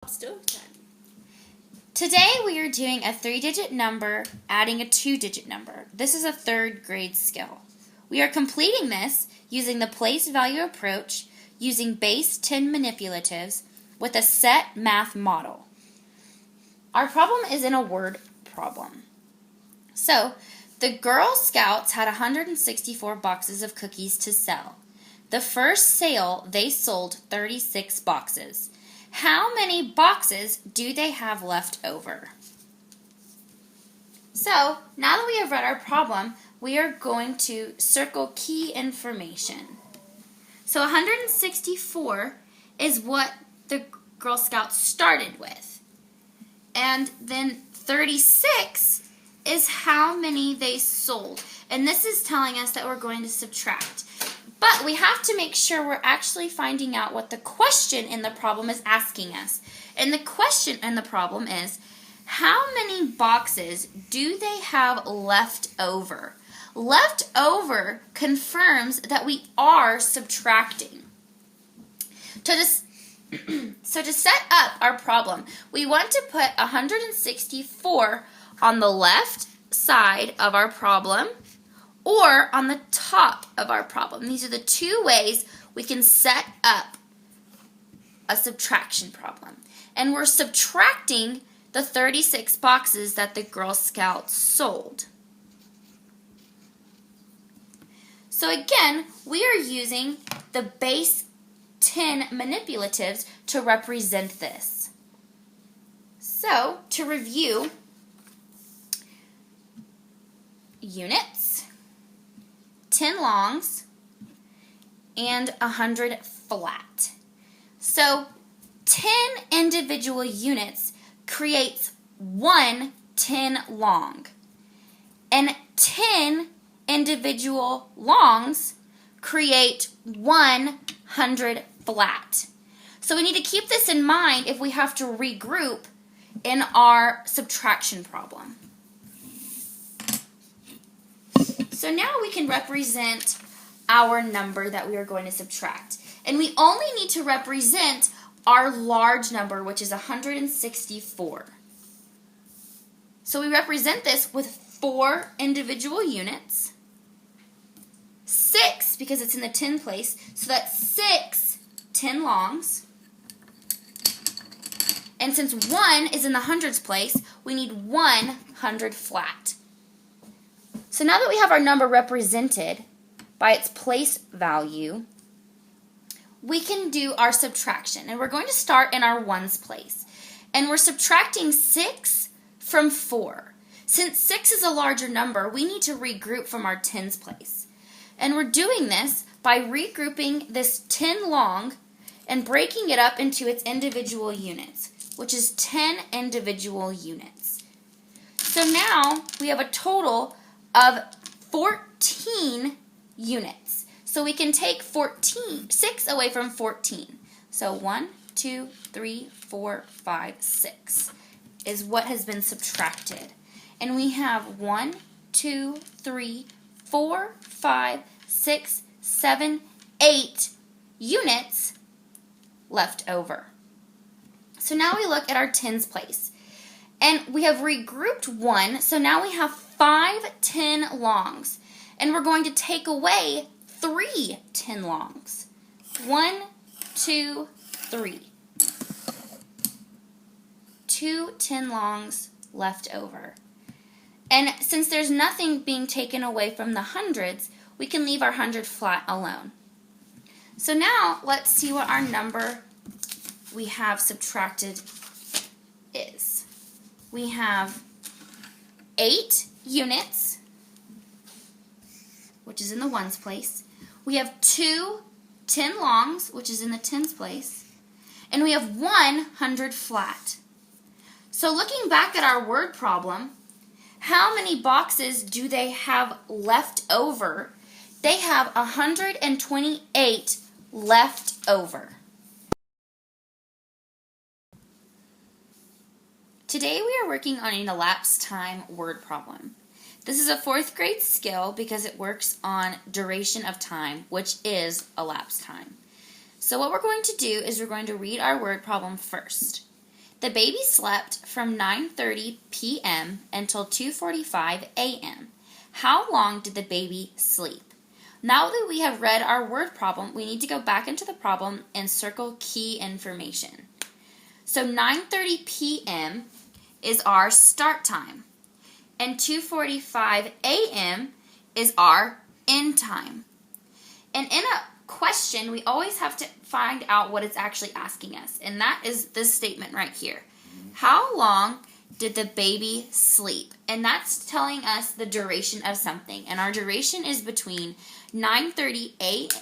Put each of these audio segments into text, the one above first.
Stove time. Today we are doing a 3-digit number adding a 2-digit number. This is a 3rd grade skill. We are completing this using the place value approach, using base 10 manipulatives with a set math model. Our problem is in a word problem. So, the Girl Scouts had 164 boxes of cookies to sell. The first sale, they sold 36 boxes. How many boxes do they have left over? So, now that we have read our problem, we are going to circle key information. So 164 is what the Girl Scouts started with. And then 36 is how many they sold. And this is telling us that we're going to subtract. But we have to make sure we're actually finding out what the question in the problem is asking us. And the question in the problem is, how many boxes do they have left over? Left over confirms that we are subtracting. So to set up our problem, we want to put 164 on the left side of our problem or on the top of our problem. These are the two ways we can set up a subtraction problem. And we're subtracting the 36 boxes that the Girl Scouts sold. So again, we are using the base 10 manipulatives to represent this. So, to review, units, 10 longs, and 100 flat. So 10 individual units creates one 10 long, and 10 individual longs create 100 flat. So we need to keep this in mind if we have to regroup in our subtraction problem. So now we can represent our number that we are going to subtract. And we only need to represent our large number, which is 164. So we represent this with 4 individual units, 6 because it's in the 10 place, so that's 6 10 longs. And since 1 is in the hundreds place, we need 100 flat. So now that we have our number represented by its place value, we can do our subtraction. And we're going to start in our ones place. And we're subtracting 6 from 4. Since 6 is a larger number, we need to regroup from our tens place. And we're doing this by regrouping this 10 long and breaking it up into its individual units, which is 10 individual units. So now we have a total of 14 units. So we can take 6 away from 14. So 1, 2, 3, 4, 5, 6 is what has been subtracted. And we have 1, 2, 3, 4, 5, 6, 7, 8 units left over. So now we look at our tens place. And we have regrouped 1, so now we have 5 10 longs. And we're going to take away 3 10 longs. 1, 2, 3. 2 10 longs left over. And since there's nothing being taken away from the hundreds, we can leave our 100 flat alone. So now let's see what our number we have subtracted is. We have 8 units, which is in the ones place. We have 2 10 longs, which is in the tens place. And we have 100 flat. So looking back at our word problem, how many boxes do they have left over? They have 128 left over. Today we are working on an elapsed time word problem. This is a 4th grade skill because it works on duration of time, which is elapsed time. So what we're going to do is we're going to read our word problem first. The baby slept from 9:30 p.m. until 2:45 a.m. How long did the baby sleep? Now that we have read our word problem, we need to go back into the problem and circle key information. So 9:30 p.m. is our start time, and 2:45 a.m. is our end time. And in a question, we always have to find out what it's actually asking us, and that is this statement right here. How long did the baby sleep? And that's telling us the duration of something, and our duration is between 9:30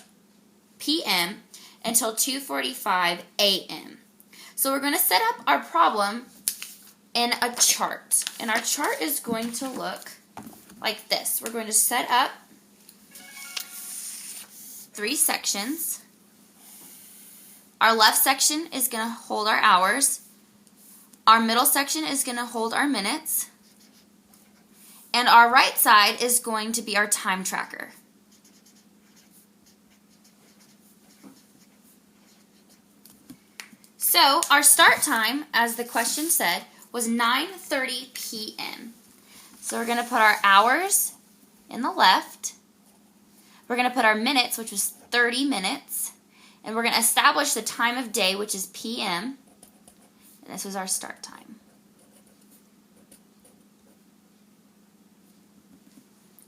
p.m. until 2:45 a.m. So we're going to set up our problem in a chart, and our chart is going to look like this. We're going to set up 3 sections. Our left section is going to hold our hours. Our middle section is going to hold our minutes. And our right side is going to be our time tracker. So our start time, as the question said, was 9:30 p.m. So we're going to put our hours in the left. We're going to put our minutes, which was 30 minutes. And we're going to establish the time of day, which is p.m. And this was our start time.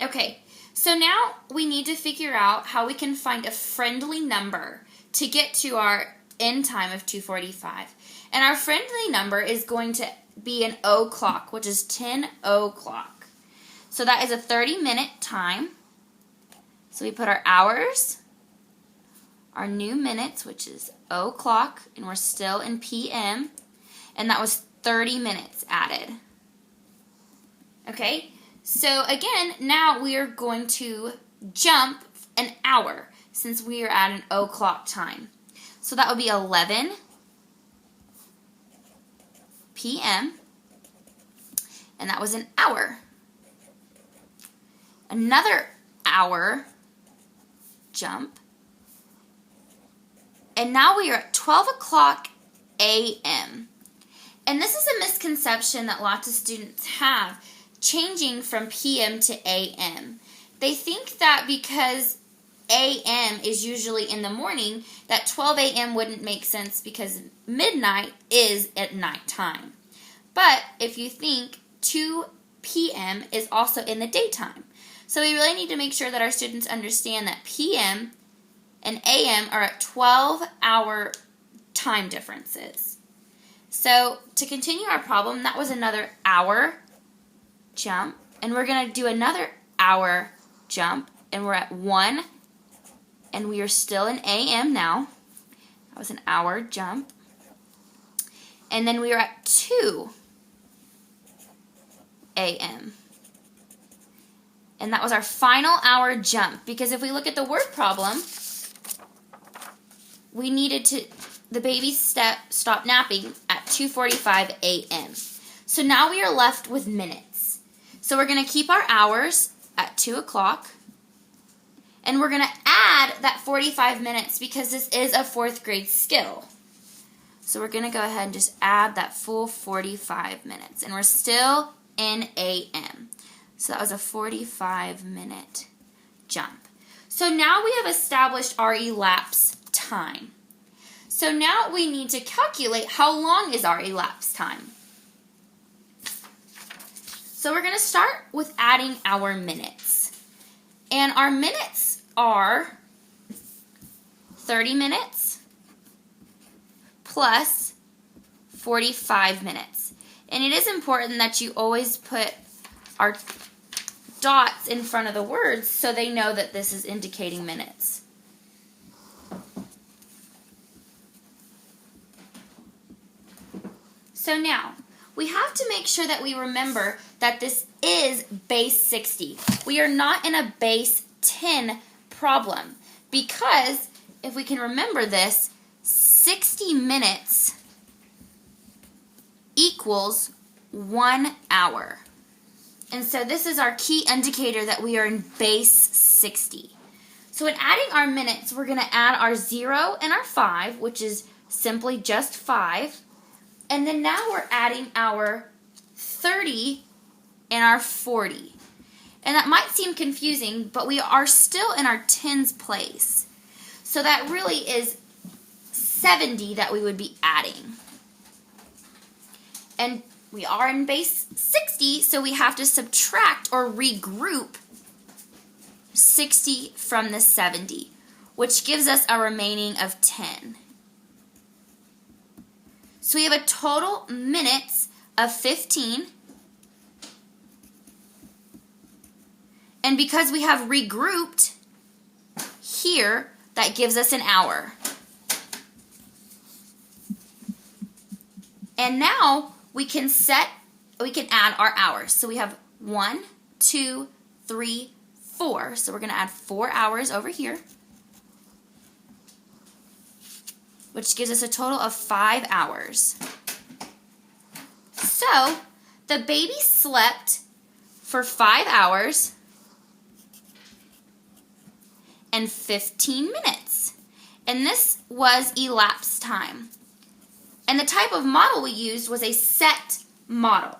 Okay, so now we need to figure out how we can find a friendly number to get to our end time of 2:45. And our friendly number is going to be an o'clock, which is 10 o'clock. So that is a 30-minute time. So we put our hours, our new minutes, which is o'clock, and we're still in p.m., and that was 30 minutes added. Okay, so again, now we are going to jump an hour since we are at an o'clock time. So that would be 11 p.m., and that was an hour. Another hour jump, and now we are at 12 o'clock a.m. And this is a misconception that lots of students have, changing from p.m. to a.m. They think that because a.m. is usually in the morning, that 12 a.m. wouldn't make sense because midnight is at nighttime. But if you think 2 p.m. is also in the daytime. So we really need to make sure that our students understand that p.m. and a.m. are at 12-hour time differences. So to continue our problem, that was another hour jump, and we're going to do another hour jump, and we're at 1, and we are still in a.m. now. That was an hour jump. And then we are at 2 a.m. And that was our final hour jump, because if we look at the word problem, we needed the baby stop napping at 2:45 a.m. So now we are left with minutes. So we're going to keep our hours at 2 o'clock, and we're going to add that 45 minutes because this is a 4th grade skill. So we're going to go ahead and just add that full 45 minutes, and we're still in a.m. So that was a 45-minute jump. So now we have established our elapsed time. So now we need to calculate how long is our elapsed time. So we're going to start with adding our minutes. And our minutes are 30 minutes plus 45 minutes. And it is important that you always put our dots in front of the words so they know that this is indicating minutes. So now, we have to make sure that we remember that this is base 60. We are not in a base 10 problem, because if we can remember this, 60 minutes equals 1 hour. And so this is our key indicator that we are in base 60. So in adding our minutes, we're going to add our 0 and our 5, which is simply just 5. And then now we're adding our 30 and our 40. And that might seem confusing, but we are still in our tens place. So that really is 70 that we would be adding. And we are in base 60, so we have to subtract or regroup 60 from the 70, which gives us a remaining of 10. So we have a total minutes of 15. And because we have regrouped here, that gives us an hour. And now we can add our hours. So we have 1, 2, 3, 4. So we're going to add 4 hours over here, which gives us a total of 5 hours. So the baby slept for 5 hours and 15 minutes. And this was elapsed time. And the type of model we used was a set model.